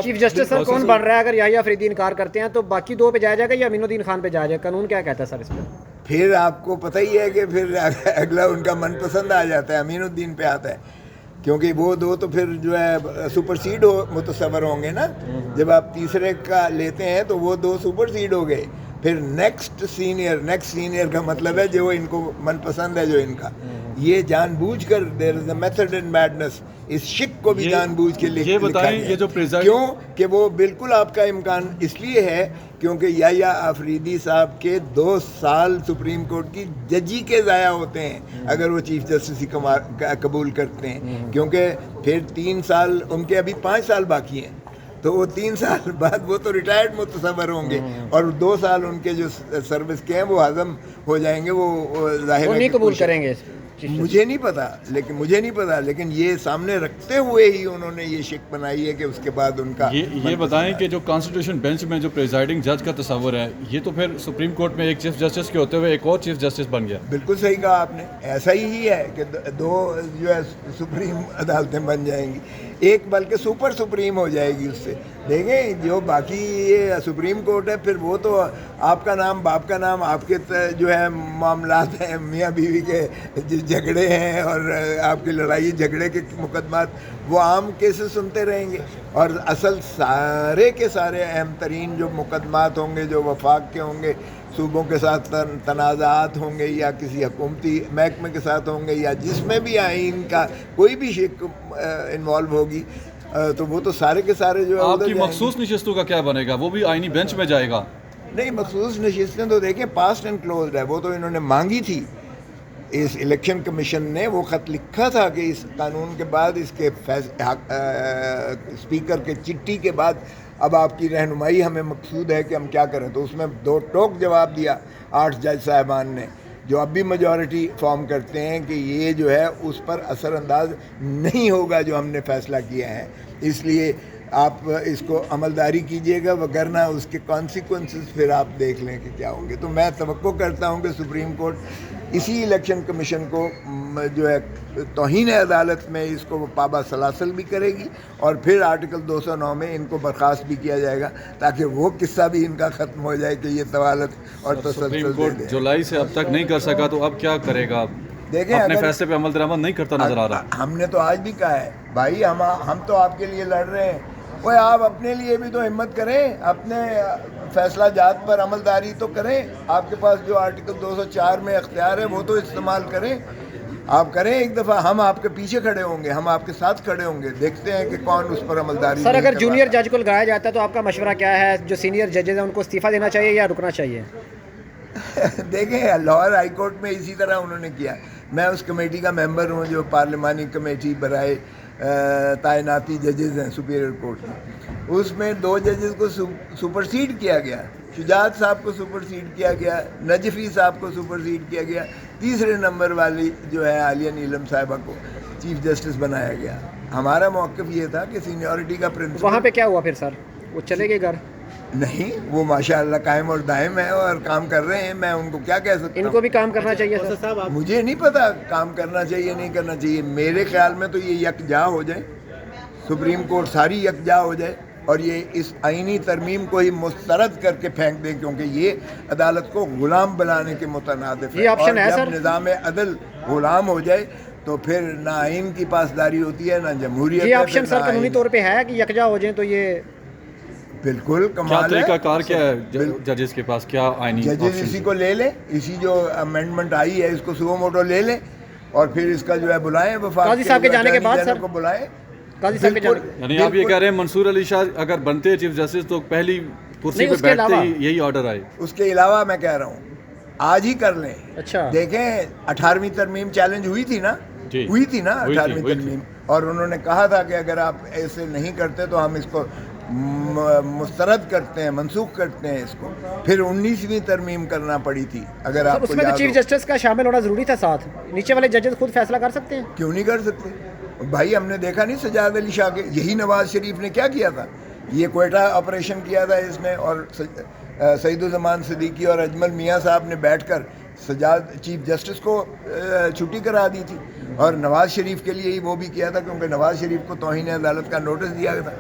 Chief justice سر کون بن رہا ہے؟ اگر یحییٰ فریدی انکار کرتے ہیں تو باقی دو پہ جایا جائے گا یا امین الدین خان پہ جایا جائے گا؟ قانون کیا کہتا ہے سر اس پہ؟ پھر آپ کو پتہ ہی ہے کہ پھر اگلا ان کا من پسند آ جاتا ہے، امین الدین پہ آتا ہے، کیونکہ وہ دو تو پھر جو ہے سپر سیڈ متصور ہوں گے نا. جب آپ تیسرے کا لیتے ہیں تو وہ دو سپر سیڈ ہو گئے. پھر نیکسٹ سینئر کا مطلب ہے جو ان کو من پسند ہے جو ان کا. یہ جان بوجھ کر دیر از اے میتھڈ ان میڈنس، اس شک کو بھی جان بوجھ کے لکھا گیا. کیوں کہ وہ بالکل آپ کا امکان اس لیے ہے کیونکہ یحییٰ آفریدی صاحب کے 2 سال سپریم کورٹ کی ججی کے ضائع ہوتے ہیں اگر وہ چیف جسٹس ہی قبول کرتے ہیں، کیونکہ پھر 3 سال ان کے ابھی 5 سال باقی ہیں، تو وہ 3 سال بعد وہ تو ریٹائرڈ متصور ہوں گے، اور 2 سال ان کے جو سروس کے ہیں وہ ہضم ہو جائیں گے. وہ ظاہر نہیں قبول کریں گے. مجھے نہیں پتا لیکن یہ سامنے رکھتے ہوئے ہی انہوں نے یہ شک بنائی ہے کہ اس کے بعد ان کا یہ بتائیں کہ جو کانسٹیٹیوشن بینچ میں جو پریزائڈنگ جج کا تصور ہے، یہ تو پھر سپریم کورٹ میں ایک چیف جسٹس کے ہوتے ہوئے ایک اور چیف جسٹس بن گیا. بالکل صحیح کہا آپ نے، ایسا ہی ہے کہ 2 جو ہے سپریم عدالتیں بن جائیں گی، ایک بلکہ سپر سپریم ہو جائے گی اس سے. دیکھیں جو باقی یہ سپریم کورٹ ہے پھر وہ تو آپ کا نام باپ کا نام، آپ کے جو ہے معاملات ہیں میاں بیوی کے جھگڑے ہیں اور آپ کی لڑائی جھگڑے کے مقدمات، وہ عام کیسز سنتے رہیں گے. اور اصل سارے کے سارے اہم ترین جو مقدمات ہوں گے جو وفاق کے ہوں گے، صوبوں کے ساتھ تنازعات ہوں گے یا کسی حکومتی محکمے کے ساتھ ہوں گے یا جس میں بھی آئین کا کوئی بھی شک انوالو ہوگی، تو وہ تو سارے کے سارے جو ہے آپ کی مخصوص نشستوں کا کیا بنے گا؟ وہ بھی آئینی بینچ میں جائے گا؟ نہیں، مخصوص نشستیں تو دیکھیں پاسٹ اینڈ کلوزڈ ہے، وہ تو انہوں نے مانگی تھی. اس الیکشن کمیشن نے وہ خط لکھا تھا کہ اس قانون کے بعد اس کے اسپیکر کے چٹھی کے بعد اب آپ کی رہنمائی ہمیں مقصود ہے کہ ہم کیا کریں. تو اس میں 2 ٹوک جواب دیا 8 جج صاحبان نے، جو اب بھی میجورٹی فارم کرتے ہیں کہ یہ جو ہے اس پر اثر انداز نہیں ہوگا جو ہم نے فیصلہ کیا ہے، اس لیے آپ اس کو عملداری کیجئے گا، وگرنہ اس کے کانسیکوینسز پھر آپ دیکھ لیں کہ کیا ہوں گے. تو میں توقع کرتا ہوں کہ سپریم کورٹ اسی الیکشن کمیشن کو جو ہے توہین عدالت میں اس کو پابا سلاسل بھی کرے گی، اور پھر آرٹیکل 209 میں ان کو برخاست بھی کیا جائے گا تاکہ وہ قصہ بھی ان کا ختم ہو جائے کہ یہ طوالت اور تسلسل سپریم کورٹ جولائی سے اب تک نہیں کر سکا تو اب کیا کرے گا؟ دیکھیں اپنے فیصلے پہ عمل درآمد نہیں کرتا نظر آ رہا. ہم نے تو آج بھی کہا ہے بھائی ہم تو آپ کے لیے لڑ رہے ہیں، وہ آپ اپنے لیے بھی تو ہمت کریں، اپنے فیصلہ جات پر عملداری تو کریں. آپ کے پاس جو آرٹیکل 204 میں اختیار ہے وہ تو استعمال کریں. آپ کریں ایک دفعہ، ہم آپ کے پیچھے کھڑے ہوں گے، ہم آپ کے ساتھ کھڑے ہوں گے، دیکھتے ہیں کہ کون اس پر عملداری. سر اگر جونیئر جج کو لگایا جاتا ہے تو آپ کا مشورہ کیا ہے؟ جو سینئر ججز ہیں ان کو استعفیٰ دینا چاہیے یا رکنا چاہیے؟ دیکھیں لاہور ہائی کورٹ میں اسی طرح انہوں نے کیا. میں اس کمیٹی کا ممبر ہوں جو پارلیمانی کمیٹی برائے تعیناتی ججز ہیں سپیریئر کورٹ میں. اس میں 2 ججز کو سپرسیڈ کیا گیا، شجاعت صاحب کو سپرسیڈ کیا گیا، نجفی صاحب کو سپرسیڈ کیا گیا، تیسرے نمبر والی جو ہے عالیہ نیلم صاحبہ کو چیف جسٹس بنایا گیا. ہمارا موقف یہ تھا کہ سینیورٹی کا پرنسپل. وہاں پہ کیا ہوا پھر سر؟ وہ چلے گئے گھر؟ نہیں، وہ ماشاءاللہ قائم اور دائم ہے اور کام کر رہے ہیں. میں ان کو کیا کہہ سکتا ہوں؟ ان کو بھی کام کرنا چاہیے سر. مجھے نہیں پتا کام کرنا چاہیے نہیں کرنا چاہیے. میرے خیال میں تو یہ یکجا ہو جائے، سپریم کورٹ ساری یکجا ہو جائے اور یہ اس آئینی ترمیم کو ہی مسترد کر کے پھینک دیں، کیونکہ یہ عدالت کو غلام بنانے کے مترادف ہے. یہ آپشن ہے اور سر؟ جب نظام عدل غلام ہو جائے تو پھر نہ آئین کی پاسداری ہوتی ہے نہ جمہوریت. یہ آپشن سر قانونی طور پہ ہے کہ یکجا ہو جائیں تو یہ بالکل کیا کمال ہے. طریقہ کار کیا ہے ججز کے پاس؟ کیا آئینی ججز اسی کو لے لیں، اسی جو امینڈمنٹ آئی ہے اس کو سو موٹو لے لیں اور پھر اس کا جو ہے بلائیں وفاق قاضی صاحب کے جانے کے بعد سر کو بلائیں. قاضی صاحب کے جانے یعنی آپ یہ کہہ رہے ہیں منصور علی شاہ اگر بنتے ہیں چیف جسٹس تو پہلی کرسی پہ بیٹھتے ہی یہی آرڈر آئے؟ اس کے علاوہ میں کہہ رہا ہوں آج ہی کر لیں. اچھا دیکھیں 18ویں ترمیم چیلنج ہوئی تھی نا، ہوئی تھی نا 18ویں ترمیم، اور انہوں نے کہا تھا کہ اگر آپ ایسے نہیں کرتے تو ہم اس کو مسترد کرتے ہیں، منسوخ کرتے ہیں اس کو. پھر 19ویں ترمیم کرنا پڑی تھی اگر آپ کو اس میں تو چیف جسٹس کا شامل ہونا ضروری تھا ساتھ. نیچے والے ججز خود فیصلہ کر سکتے ہیں؟ کیوں نہیں کر سکتے بھائی؟ ہم نے دیکھا نہیں سجاد علی شاہ کے، یہی نواز شریف نے کیا کیا تھا. یہ کوئٹہ آپریشن کیا تھا اس نے، اور سعید الزمان صدیقی اور اجمل میاں صاحب نے بیٹھ کر چیف جسٹس کو چھٹی کرا دی تھی، اور نواز شریف کے لیے ہی وہ بھی کیا تھا کیونکہ نواز شریف کو توہین عدالت کا نوٹس دیا تھا.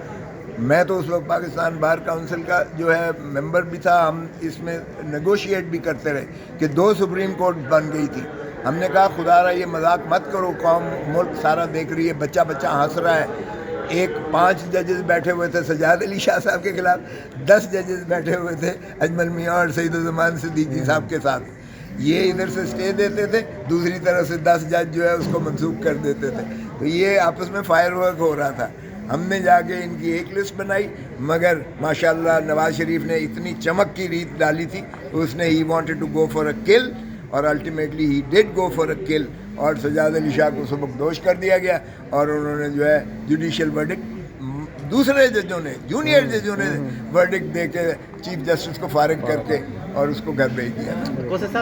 میں تو اس وقت پاکستان بار کونسل کا جو ہے ممبر بھی تھا. ہم اس میں نیگوشیٹ بھی کرتے رہے کہ 2 سپریم کورٹ بن گئی تھی. ہم نے کہا خدا را یہ مذاق مت کرو, قوم ملک سارا دیکھ رہی ہے, بچہ بچہ ہنس رہا ہے. 5 ججز بیٹھے ہوئے تھے سجاد علی شاہ صاحب کے خلاف, 10 ججز بیٹھے ہوئے تھے اجمل میاں اور سعید الزمان صدیقی صاحب کے ساتھ. یہ ادھر سے اسٹے دیتے تھے, دوسری طرف سے 10 جج جو ہے اس کو منسوخ کر دیتے تھے. تو یہ آپس میں فائر ورک ہو رہا تھا. ہم نے جا کے ان کی ایک لسٹ بنائی, مگر ماشاءاللہ نواز شریف نے اتنی چمک کی ریت ڈالی تھی, اس نے ہی wanted to go for a کل, اور ultimately he ڈڈ go for a کل, اور سجاد علی شاہ کو سبکدوش کر دیا گیا, اور انہوں نے جو ہے جوڈیشل ورڈکٹ, دوسرے ججوں نے, جونیئر ججوں نے ورڈکٹ دے کے چیف جسٹس کو فارغ کر کے اور اس کو گھر بھیج دیا.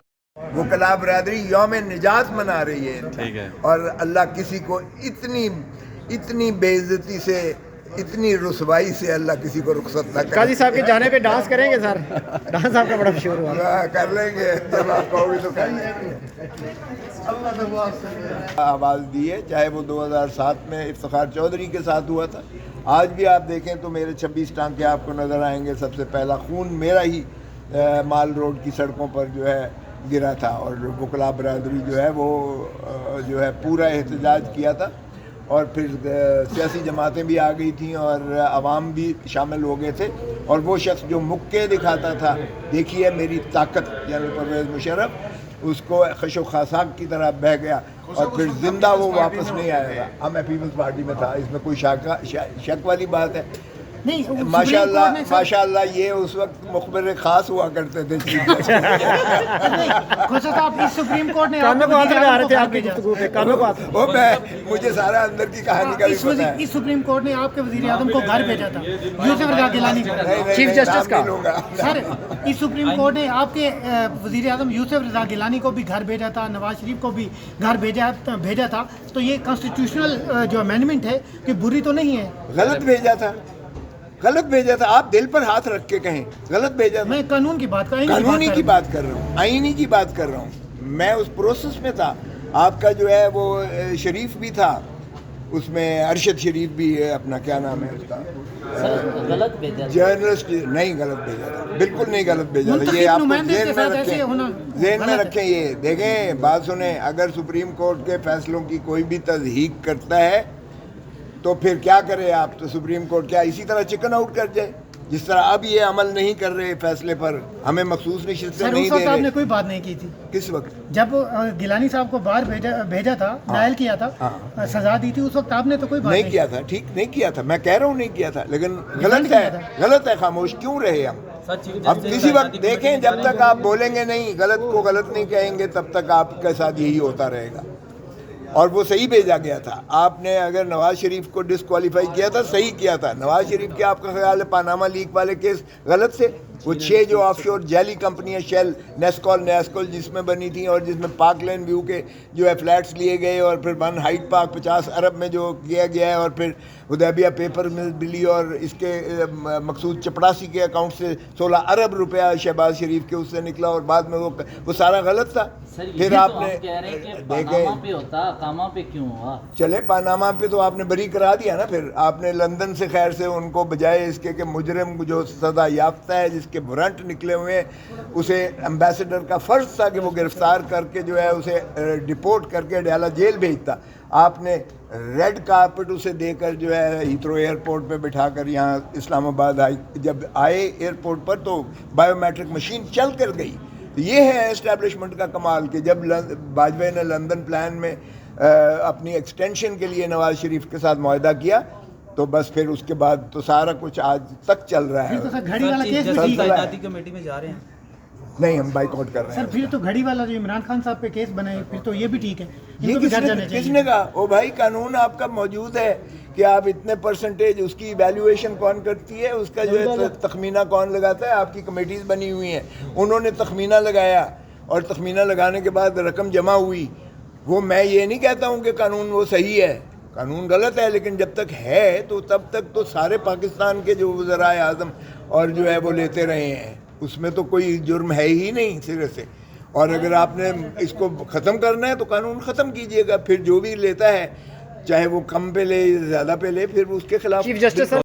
وکلاء برادری یوم نجات منا رہی ہے, اور اللہ کسی کو اتنی بے عزتی سے, اتنی رسوائی سے اللہ کسی کو رخصت نہ کرے. قاضی صاحب کے جانے پہ ڈانس کریں گے سر؟ ڈانس آپ کا بڑا مشہور ہوا. کر لیں گے جب آپ کہو گے تو کریں گے. آواز دی ہے, چاہے وہ 2007 میں افتخار چودھری کے ساتھ ہوا تھا. آج بھی آپ دیکھیں تو میرے 26 ٹانکے آپ کو نظر آئیں گے. سب سے پہلا خون میرا ہی مال روڈ کی سڑکوں پر جو ہے گرا تھا, اور وکلاء برادری جو ہے وہ جو ہے پورا احتجاج کیا تھا, اور پھر سیاسی جماعتیں بھی آ گئی تھیں اور عوام بھی شامل ہو گئے تھے. اور وہ شخص جو مکے دکھاتا تھا, دیکھیے میری طاقت, یعنی پرویز مشرف, اس کو خش و خاصاک کی طرح بہہ گیا, اور پھر زندہ وہ واپس نہیں آئے گا. اب میں پیپلز پارٹی میں تھا, اس میں کوئی شک والی بات ہے ماشاء اللہ. یہ اس وقت مخبر خاص ہوا کرتے تھے. مجھے سارا اندر کی کہانی کا بھی پتہ ہے. اس سپریم کورٹ نے آپ کے وزیر اعظم کو گھر بھیجا تھا, یوسف رضا گیلانی کو, چیف جسٹس کا. سر اس سپریم کورٹ نے آپ کے وزیر اعظم یوسف رضا گیلانی کو بھی گھر بھیجا تھا, نواز شریف کو بھی گھر بھیجا تھا. تو یہ کانسٹیٹیوشنل جو امینڈمنٹ ہے کہ بری تو نہیں ہے؟ غلط بھیجا تھا, غلط بھیجا تھا. آپ دل پر ہاتھ رکھ کے کہیں غلط بھیجا تھا. میں قانون کی بات قانونی کی بات کر رہا ہوں, آئینی کی بات کر رہا ہوں. میں اس پروسیس میں تھا. آپ کا جو ہے وہ شریف بھی تھا اس میں, ارشد شریف بھی ہے, اپنا کیا نام ہے اس کا, غلط بھیجا جرنلسٹ. نہیں غلط بھیجا تھا, بالکل نہیں غلط بھیجا تھا. یہ آپ ذہن میں رکھیں. یہ دیکھیں, بات سنیں, اگر سپریم کورٹ کے فیصلوں کی کوئی بھی تصدیق کرتا ہے تو پھر کیا کرے آپ؟ تو سپریم کورٹ کیا اسی طرح چکن آؤٹ کر جائے جس طرح اب یہ عمل نہیں کر رہے فیصلے پر, ہمیں مخصوص نشستیں نہیں دے رہے؟ آپ نے کوئی بات نہیں کی تھی کس وقت؟ جب گیلانی صاحب کو باہر بھیجا تھا, نائل کیا تھا, سزا دی تھی, اس وقت آپ نے تو کوئی بات نہیں کیا تھا. ٹھیک نہیں کیا تھا, میں کہہ رہا ہوں نہیں کیا تھا, لیکن غلط ہے. خاموش کیوں رہے ہم؟ اب کسی وقت دیکھیں, جب تک آپ بولیں گے نہیں, غلط کو غلط نہیں کہیں گے, تب تک آپ کے ساتھ یہی ہوتا رہے گا. اور وہ صحیح بھیجا گیا تھا. آپ نے اگر نواز شریف کو ڈسکوالیفائی کیا تھا, صحیح کیا تھا. نواز شریف کے آپ کا خیال ہے پاناما لیک والے کیس غلط سے؟ وہ 6 جو آف شور جیلی کمپنیاں, شیل, نیسکول جس میں بنی تھیں, اور جس میں پارک لین ویو کے جو ہے فلیٹس لیے گئے, اور پھر بن ہائٹ پارک 50 ارب میں جو کیا گیا ہے, اور پھر حدیبیہ پیپر مل بلی, اور اس کے مقصود چپڑاسی کے اکاؤنٹ سے 16 ارب روپیہ شہباز شریف کے اس سے نکلا, اور بعد میں وہ سارا غلط تھا. پھر آپ نے چلے پاناما پہ تو آپ نے بری کرا دیا نا. پھر آپ نے لندن سے خیر سے ان کو بجائے اس کے کہ مجرم جو سزا یافتہ ہے, جس کے وارنٹ نکلے ہوئے ہیں, اسے ایمبیسڈر کا فرض تھا کہ وہ گرفتار کر کے جو ہے اسے ڈپورٹ کر کے ڈیالہ جیل بھیجتا. آپ نے ریڈ کارپٹ اسے دے کر جو ہے ہیتھرو ایئرپورٹ پہ بٹھا کر یہاں اسلام آباد جب آئے ایئرپورٹ پر تو بایو میٹرک مشین چل کر گئی. یہ ہے اسٹیبلشمنٹ کا کمال کہ جب واجپئی نے لندن پلان میں اپنی ایکسٹینشن کے لیے نواز شریف کے ساتھ معاہدہ کیا, تو بس پھر اس کے بعد تو سارا کچھ آج تک چل رہا ہے. کمیٹی میں جا رہے ہیں؟ نہیں, ہم بائک آؤٹ کر رہے ہیں. سر پھر تو گھڑی والا جو عمران خان صاحب پہ کیس بنائے, پھر تو یہ بھی ٹھیک ہے. یہ کس نے کہا؟ او بھائی, قانون آپ کا موجود ہے کہ آپ اتنے پرسنٹیج, اس کی ایویلیویشن کون کرتی ہے, اس کا جو ہے تخمینہ کون لگاتا ہے؟ آپ کی کمیٹیز بنی ہوئی ہیں, انہوں نے تخمینہ لگایا, اور تخمینہ لگانے کے بعد رقم جمع ہوئی. وہ میں یہ نہیں کہتا ہوں کہ قانون وہ صحیح ہے, قانون غلط ہے, لیکن جب تک ہے تو تب تک تو سارے پاکستان کے جو وزرائے اعظم اور جو ہے وہ لیتے رہے ہیں, اس میں تو کوئی جرم ہے ہی نہیں سرے سے. اور اگر آپ نے اس کو ختم کرنا ہے تو قانون ختم کیجئے گا. پھر جو بھی لیتا ہے, چاہے وہ کم پہ لے زیادہ پہ لے, پھر اس کے خلاف. Chief justice